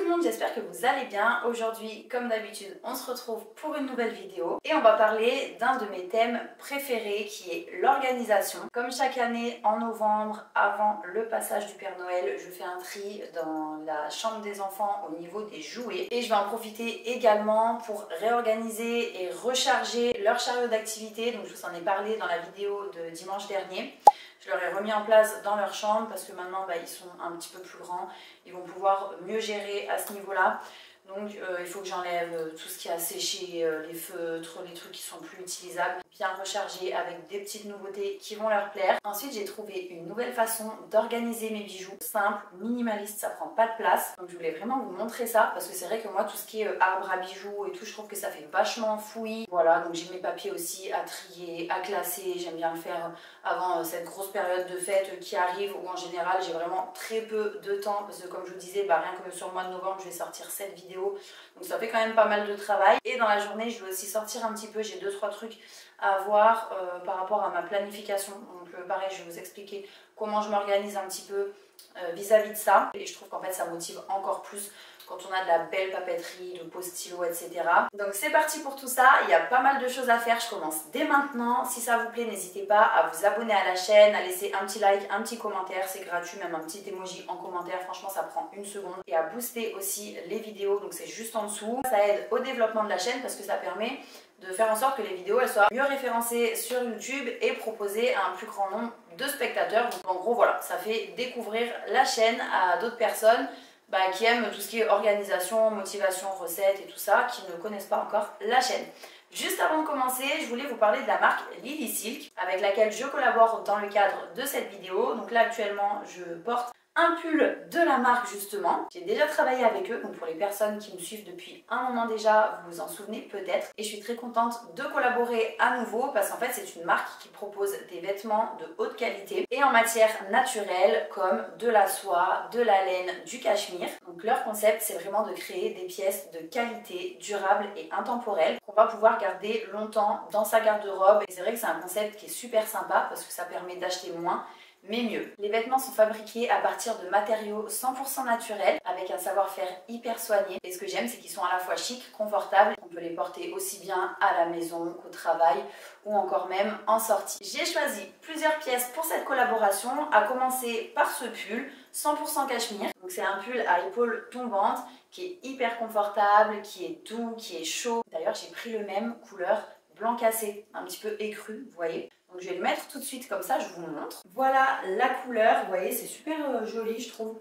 le monde, j'espère que vous allez bien. Aujourd'hui, comme d'habitude, on se retrouve pour une nouvelle vidéo et on va parler d'un de mes thèmes préférés qui est l'organisation. Comme chaque année, en novembre, avant le passage du Père Noël, je fais un tri dans la chambre des enfants au niveau des jouets et je vais en profiter également pour réorganiser et recharger leur chariot d'activité. Donc je vous en ai parlé dans la vidéo de dimanche dernier. Je leur ai remis en place dans leur chambre parce que maintenant ils sont un petit peu plus grands, ils vont pouvoir mieux gérer à ce niveau-là. Donc il faut que j'enlève tout ce qui a séché, les feutres, les trucs qui sont plus utilisables, bien recharger avec des petites nouveautés qui vont leur plaire. Ensuite j'ai trouvé une nouvelle façon d'organiser mes bijoux, simple, minimaliste, ça prend pas de place. Donc je voulais vraiment vous montrer ça parce que c'est vrai que moi tout ce qui est arbre à bijoux et tout, je trouve que ça fait vachement fouillis. Voilà, donc j'ai mes papiers aussi à trier, à classer, j'aime bien le faire avant cette grosse période de fête qui arrive où en général j'ai vraiment très peu de temps parce que comme je vous disais, rien que sur le mois de novembre je vais sortir cette vidéo. Donc ça fait quand même pas mal de travail. Et dans la journée, je vais aussi sortir un petit peu. J'ai 2-3 trucs à voir par rapport à ma planification. Donc pareil, je vais vous expliquer comment je m'organise un petit peu vis-à-vis de ça. Et je trouve qu'en fait, ça motive encore plus quand on a de la belle papeterie, de pose stylo, etc. Donc c'est parti pour tout ça. Il y a pas mal de choses à faire. Je commence dès maintenant. Si ça vous plaît, n'hésitez pas à vous abonner à la chaîne, à laisser un petit like, un petit commentaire. C'est gratuit, même un petit emoji en commentaire. Franchement, ça prend une seconde. Et à booster aussi les vidéos. Donc c'est juste en dessous. Ça aide au développement de la chaîne parce que ça permet de faire en sorte que les vidéos elles soient mieux référencées sur YouTube et proposées à un plus grand nombre de spectateurs. Donc en gros, voilà, ça fait découvrir la chaîne à d'autres personnes qui aiment tout ce qui est organisation, motivation, recettes et tout ça, qui ne connaissent pas encore la chaîne. Juste avant de commencer, je voulais vous parler de la marque Lily Silk avec laquelle je collabore dans le cadre de cette vidéo. Donc là actuellement, je porte un pull de la marque justement. J'ai déjà travaillé avec eux, donc pour les personnes qui me suivent depuis un moment déjà, vous vous en souvenez peut-être. Et je suis très contente de collaborer à nouveau parce qu'en fait c'est une marque qui propose des vêtements de haute qualité et en matière naturelle comme de la soie, de la laine, du cachemire. Donc leur concept c'est vraiment de créer des pièces de qualité, durables et intemporelles qu'on va pouvoir garder longtemps dans sa garde-robe. Et c'est vrai que c'est un concept qui est super sympa parce que ça permet d'acheter moins mais mieux. Les vêtements sont fabriqués à partir de matériaux 100% naturels avec un savoir-faire hyper soigné et ce que j'aime c'est qu'ils sont à la fois chic, confortables, on peut les porter aussi bien à la maison qu'au travail ou encore même en sortie. J'ai choisi plusieurs pièces pour cette collaboration, à commencer par ce pull 100% cachemire. Donc c'est un pull à épaules tombantes qui est hyper confortable, qui est doux, qui est chaud. D'ailleurs j'ai pris le même couleur blanc cassé, un petit peu écru, vous voyez. Donc je vais le mettre tout de suite comme ça, je vous montre. Voilà la couleur, vous voyez, c'est super joli je trouve.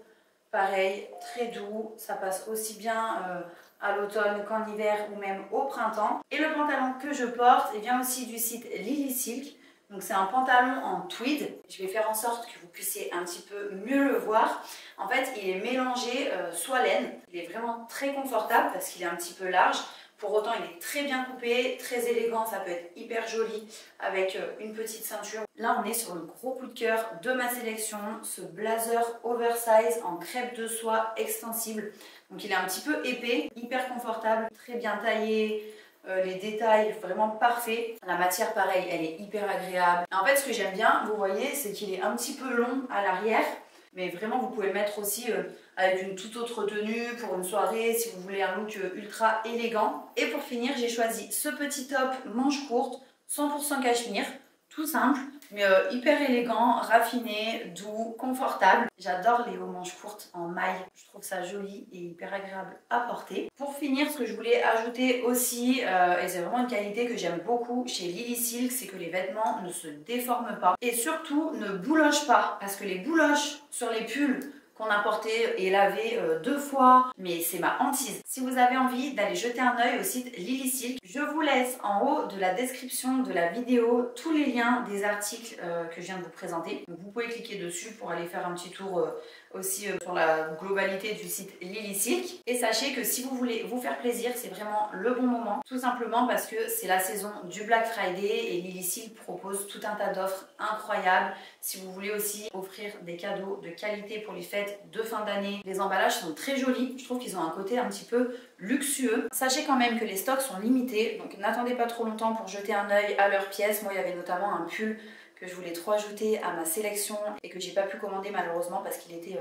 Pareil, très doux, ça passe aussi bien à l'automne qu'en hiver ou même au printemps. Et le pantalon que je porte vient aussi du site Lily Silk. Donc c'est un pantalon en tweed. Je vais faire en sorte que vous puissiez un petit peu mieux le voir. En fait, il est mélangé soie laine. Il est vraiment très confortable parce qu'il est un petit peu large. Pour autant, il est très bien coupé, très élégant, ça peut être hyper joli avec une petite ceinture. Là, on est sur le gros coup de cœur de ma sélection, ce blazer oversize en crêpe de soie extensible. Donc il est un petit peu épais, hyper confortable, très bien taillé, les détails vraiment parfaits. La matière, pareil, elle est hyper agréable. En fait, ce que j'aime bien, vous voyez, c'est qu'il est un petit peu long à l'arrière. Mais vraiment, vous pouvez le mettre aussi avec une toute autre tenue pour une soirée, si vous voulez un look ultra élégant. Et pour finir, j'ai choisi ce petit top manche courte, 100% cachemire, tout simple, mais hyper élégant, raffiné, doux, confortable. J'adore les hauts manches courtes en maille, je trouve ça joli et hyper agréable à porter. Pour finir, ce que je voulais ajouter aussi, et c'est vraiment une qualité que j'aime beaucoup chez Lily Silk, c'est que les vêtements ne se déforment pas et surtout ne boulochent pas, parce que les bouloches sur les pulls qu'on a porté et lavé 2 fois, mais c'est ma hantise. Si vous avez envie d'aller jeter un œil au site Lily Silk, je vous laisse en haut de la description de la vidéo tous les liens des articles que je viens de vous présenter. Donc vous pouvez cliquer dessus pour aller faire un petit tour aussi sur la globalité du site Lily Silk. Et sachez que si vous voulez vous faire plaisir, c'est vraiment le bon moment, tout simplement parce que c'est la saison du Black Friday et Lily Silk propose tout un tas d'offres incroyables. Si vous voulez aussi offrir des cadeaux de qualité pour les fêtes de fin d'année, les emballages sont très jolis. Je trouve qu'ils ont un côté un petit peu luxueux. Sachez quand même que les stocks sont limités, donc n'attendez pas trop longtemps pour jeter un œil à leurs pièces. Moi, il y avait notamment un pull que je voulais trop ajouter à ma sélection et que j'ai pas pu commander malheureusement parce qu'il était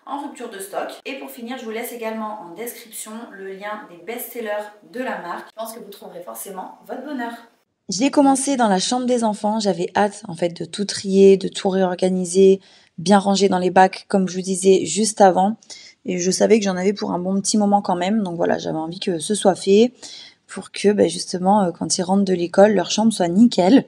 en rupture de stock. Et pour finir, je vous laisse également en description le lien des best-sellers de la marque. Je pense que vous trouverez forcément votre bonheur. J'ai commencé dans la chambre des enfants, j'avais hâte en fait de tout trier, de tout réorganiser, bien ranger dans les bacs comme je vous disais juste avant. Et je savais que j'en avais pour un bon petit moment quand même, donc voilà, j'avais envie que ce soit fait pour que justement quand ils rentrent de l'école, leur chambre soit nickel.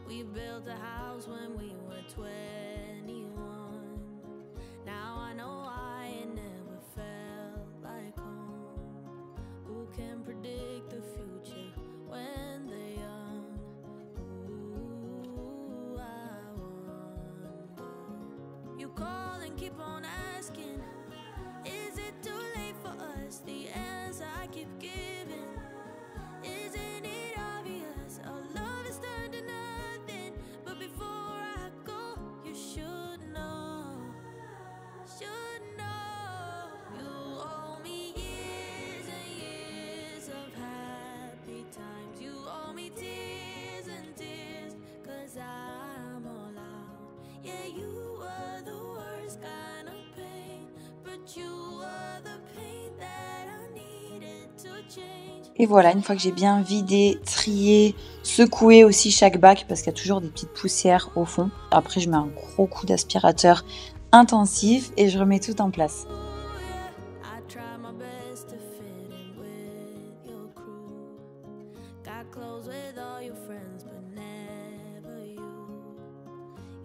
We built a house when we were 21. Now I know why it never felt like home. Who can predict the future when they're young? Ooh, I wonder. You call and keep on asking, is it too late for us? The answer I keep giving, isn't it obvious? Our love is turned to nothing. But before I go, you should know, should know. You owe me years and years of happy times. You owe me tears and tears, 'cause I'm all out. Yeah, you were the worst kind of pain, but you were the pain that I needed to change. Et voilà, une fois que j'ai bien vidé, trié, secoué aussi chaque bac parce qu'il y a toujours des petites poussières au fond. Après, je mets un gros coup d'aspirateur intensif et je remets tout en place. I try my best to fit in with your crew. Got close with all your friends, but never you.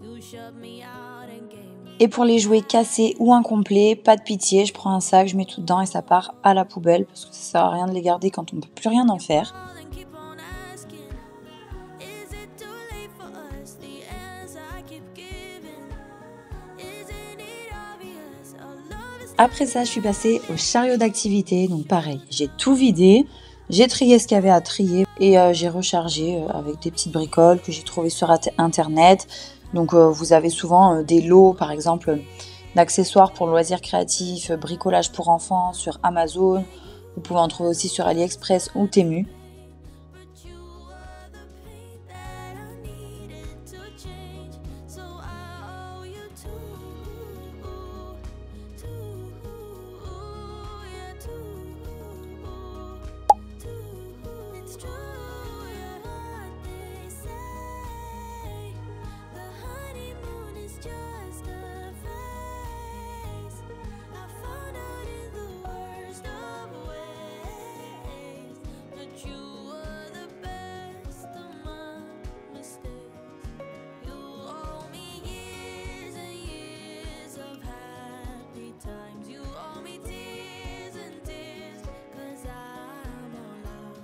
You shut me out and gave me. Et pour les jouets cassés ou incomplets, pas de pitié, je prends un sac, je mets tout dedans et ça part à la poubelle parce que ça sert à rien de les garder quand on ne peut plus rien en faire. Call and keep on asking, is it too late for us? The answer I keep giving, isn't it obvious? Our love is. Après ça, je suis passée au chariot d'activité, donc pareil, j'ai tout vidé, j'ai trié ce qu'il y avait à trier et j'ai rechargé avec des petites bricoles que j'ai trouvées sur internet. Donc vous avez souvent des lots par exemple d'accessoires pour loisirs créatifs, bricolage pour enfants sur Amazon. Vous pouvez en trouver aussi sur AliExpress ou Temu. But you were the pain that I needed to change. So I owe you two, yeah, two. It's true, yeah, what they say. The honeymoon is just a phase. I found out in the worst of ways, but you were the best of my mistakes. You owe me years and years of happy times. You owe me tears and tears, 'cause I'm all out.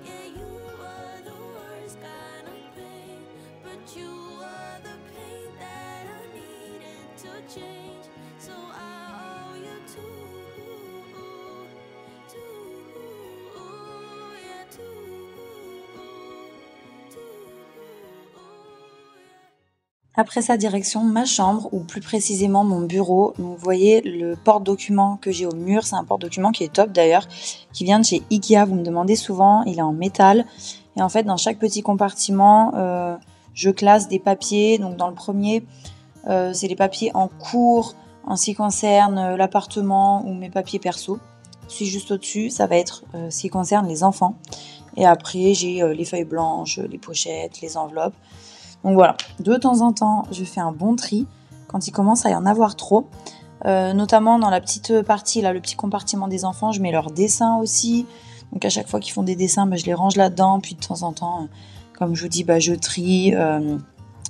Yeah, you were the worst kind of pain, but you were the pain that I needed to change. So I owe you two, yeah, two. Après ça, direction ma chambre, ou plus précisément mon bureau. Donc, vous voyez le porte-document que j'ai au mur, c'est un porte-document qui est top d'ailleurs, qui vient de chez Ikea, vous me demandez souvent, il est en métal. Et en fait, dans chaque petit compartiment, je classe des papiers. Donc dans le premier, c'est les papiers en cours, en ce qui concerne l'appartement ou mes papiers perso. Puis juste au-dessus, ça va être ce qui concerne les enfants. Et après, j'ai les feuilles blanches, les pochettes, les enveloppes. Donc voilà, de temps en temps, je fais un bon tri quand il commence à y en avoir trop. Notamment dans la petite partie, là, le petit compartiment des enfants, je mets leurs dessins aussi. Donc à chaque fois qu'ils font des dessins, je les range là-dedans. Puis de temps en temps, comme je vous dis, je trie. Il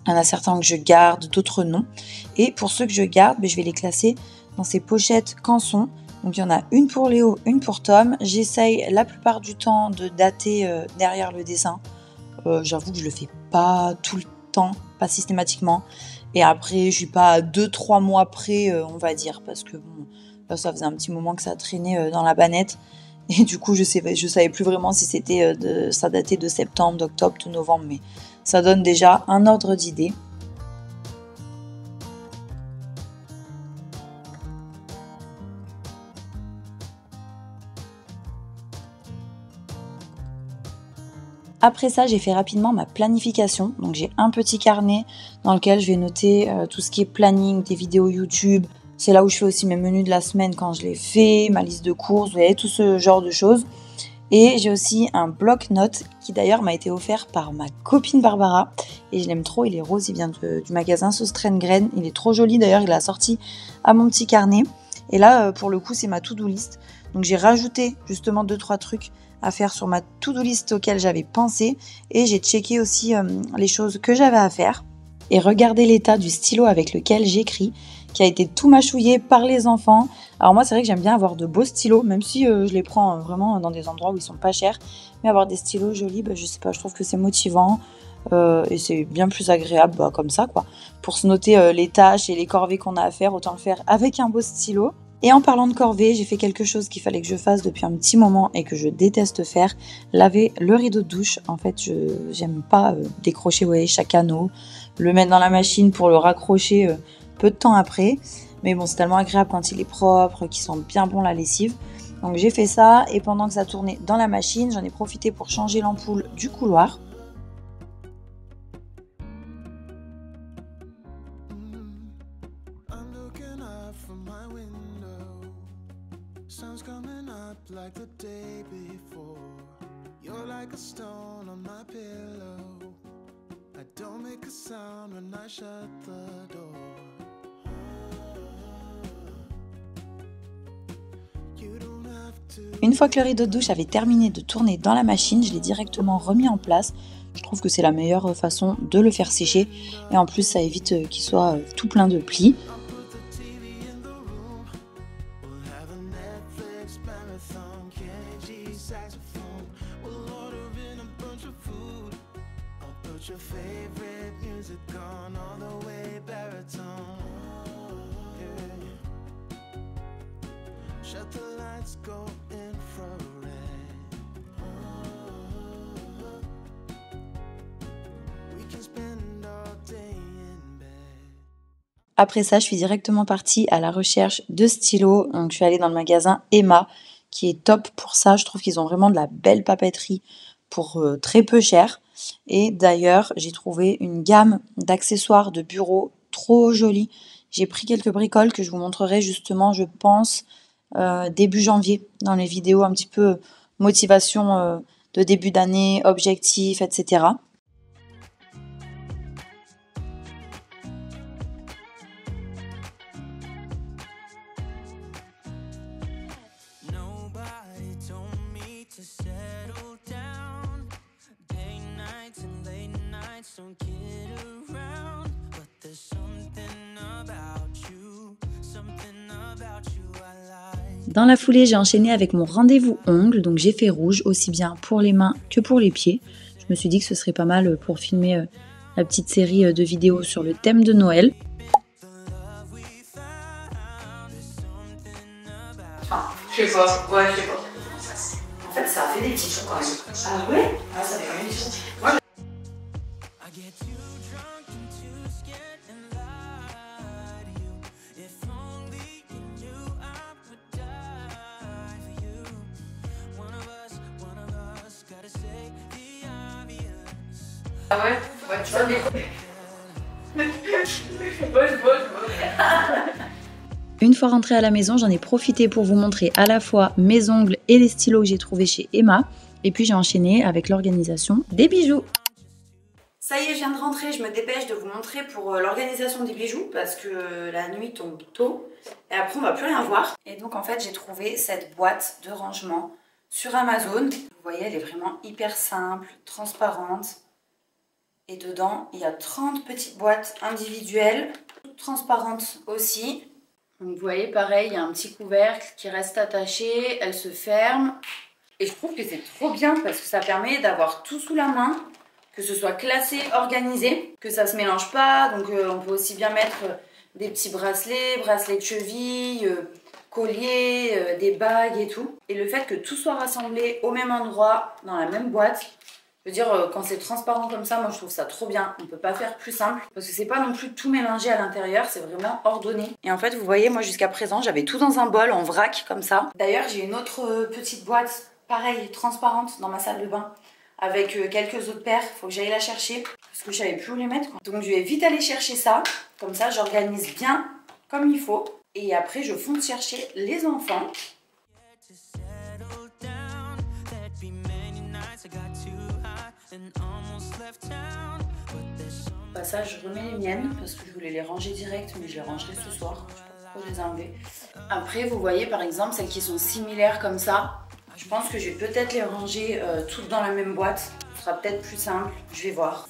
y en a certains que je garde, d'autres non. Et pour ceux que je garde, je vais les classer dans ces pochettes canson. Donc il y en a une pour Léo, une pour Tom. J'essaye la plupart du temps de dater derrière le dessin. J'avoue que je le fais pas tout le temps, pas systématiquement. Et après, je suis pas à 2-3 mois près, on va dire, parce que bon, là, ça faisait un petit moment que ça traînait dans la bannette. Et du coup, je savais plus vraiment si ça datait de septembre, d'octobre, de novembre, mais ça donne déjà un ordre d'idée. Après ça, j'ai fait rapidement ma planification. Donc j'ai un petit carnet dans lequel je vais noter tout ce qui est planning, des vidéos YouTube. C'est là où je fais aussi mes menus de la semaine quand je les fais, ma liste de courses, vous voyez, tout ce genre de choses. Et j'ai aussi un bloc-notes qui d'ailleurs m'a été offert par ma copine Barbara. Et je l'aime trop, il est rose, il vient du magasin Sauce Train Graine. Il est trop joli d'ailleurs, il l'a sorti à mon petit carnet. Et là, pour le coup, c'est ma to-do list. Donc j'ai rajouté justement 2-3 trucs à faire sur ma to-do list auquel j'avais pensé. Et j'ai checké aussi les choses que j'avais à faire. Et regardez l'état du stylo avec lequel j'écris, qui a été tout mâchouillé par les enfants. Alors moi, c'est vrai que j'aime bien avoir de beaux stylos, même si je les prends vraiment dans des endroits où ils sont pas chers. Mais avoir des stylos jolis, je sais pas, je trouve que c'est motivant. Et c'est bien plus agréable comme ça, quoi. Pour se noter les tâches et les corvées qu'on a à faire, autant le faire avec un beau stylo. Et en parlant de corvée, j'ai fait quelque chose qu'il fallait que je fasse depuis un petit moment et que je déteste faire, laver le rideau de douche. En fait, j'aime pas décrocher chaque anneau, le mettre dans la machine pour le raccrocher peu de temps après. Mais bon, c'est tellement agréable quand il est propre, qu'il sent bien bon la lessive. Donc j'ai fait ça et pendant que ça tournait dans la machine, j'en ai profité pour changer l'ampoule du couloir. Sun's coming up like the day before. You're like a stone on my pillow. I don't make a sound when I shut the door. You don't have to. Une fois que le rideau de douche avait terminé de tourner dans la machine, je l'ai directement remis en place. Je trouve que c'est la meilleure façon de le faire sécher. Et en plus, ça évite qu'il soit tout plein de plis. Your favorite music on all the way baritone. Yeah. Shut the lights, go infrared. We can spend all day in bed. Après ça, je suis directement partie à la recherche de stylos. Donc, je suis allée dans le magasin Emma, qui est top pour ça. Je trouve qu'ils ont vraiment de la belle papeterie pour très peu cher. Et d'ailleurs, j'ai trouvé une gamme d'accessoires de bureau trop jolie. J'ai pris quelques bricoles que je vous montrerai justement, je pense, début janvier, dans les vidéos un petit peu motivation de début d'année, objectifs, etc. Nobody told me to settle down. Day nights and late nights don't kid around. But there's something about you I like. Dans la foulée, j'ai enchaîné avec mon rendez-vous ongles, donc j'ai fait rouge, aussi bien pour les mains que pour les pieds. Je me suis dit que ce serait pas mal pour filmer la petite série de vidéos sur le thème de Noël. Je sais pas, ouais, je sais pas. En fait, ça a fait des petits sons quand même. Ah ouais? Ah, ça fait quand même des sons. Moi, ah ouais? Ouais, tu vois, mais... Une fois rentrée à la maison, j'en ai profité pour vous montrer à la fois mes ongles et les stylos que j'ai trouvés chez Emma. Et puis j'ai enchaîné avec l'organisation des bijoux. Ça y est, je viens de rentrer, je me dépêche de vous montrer pour l'organisation des bijoux parce que la nuit tombe tôt et après on va plus rien voir. Et donc en fait j'ai trouvé cette boîte de rangement sur Amazon. Vous voyez, elle est vraiment hyper simple, transparente. Et dedans, il y a 30 petites boîtes individuelles, toutes transparentes aussi. Donc vous voyez, pareil, il y a un petit couvercle qui reste attaché, elle se ferme. Et je trouve que c'est trop bien parce que ça permet d'avoir tout sous la main, que ce soit classé, organisé, que ça se mélange pas. Donc on peut aussi bien mettre des petits bracelets de cheville, colliers, des bagues et tout. Et le fait que tout soit rassemblé au même endroit, dans la même boîte, je veux dire, quand c'est transparent comme ça, moi je trouve ça trop bien. On peut pas faire plus simple parce que c'est pas non plus tout mélangé à l'intérieur, c'est vraiment ordonné. Et en fait, vous voyez, moi jusqu'à présent, j'avais tout dans un bol en vrac comme ça. D'ailleurs, j'ai une autre petite boîte, pareil, transparente dans ma salle de bain avec quelques autres paires. Faut que j'aille la chercher parce que je savais plus où les mettre, quoi. Donc je vais vite aller chercher ça. Comme ça, j'organise bien comme il faut. Et après, je fonce chercher les enfants. Au passage, je remets les miennes parce que je voulais les ranger direct, mais je les rangerai ce soir. Je sais pas pourquoi je les ai enlevées. Après, vous voyez par exemple celles qui sont similaires comme ça. Je pense que je vais peut-être les ranger toutes dans la même boîte. Ce sera peut-être plus simple. Je vais voir.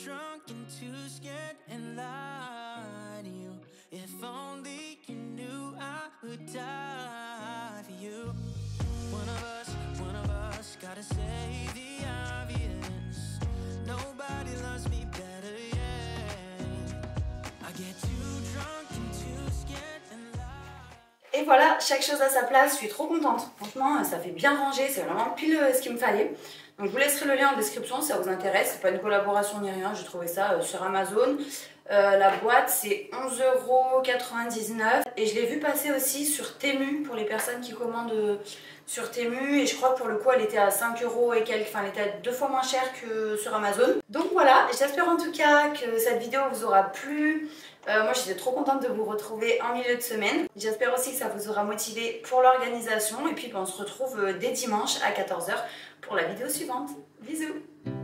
Drunk and too scared and lie to you. If only you knew I would die for you. One of us gotta say the obvious. Nobody loves me better, yeah. I get too drunk and too scared and lie. Et voilà, chaque chose à sa place, je suis trop contente. Franchement, ça fait bien rangé, c'est vraiment pile ce qu'il me fallait. Donc je vous laisserai le lien en description si ça vous intéresse. C'est pas une collaboration ni rien, j'ai trouvé ça sur Amazon. La boîte c'est 11,99 € et je l'ai vu passer aussi sur Temu pour les personnes qui commandent sur Temu, et je crois que pour le coup elle était à 5 € et quelques, enfin elle était 2 fois moins chère que sur Amazon. Donc voilà, j'espère en tout cas que cette vidéo vous aura plu. Moi j'étais trop contente de vous retrouver en milieu de semaine. J'espère aussi que ça vous aura motivé pour l'organisation, et puis on se retrouve dès dimanche à 14 h pour la vidéo suivante. Bisous!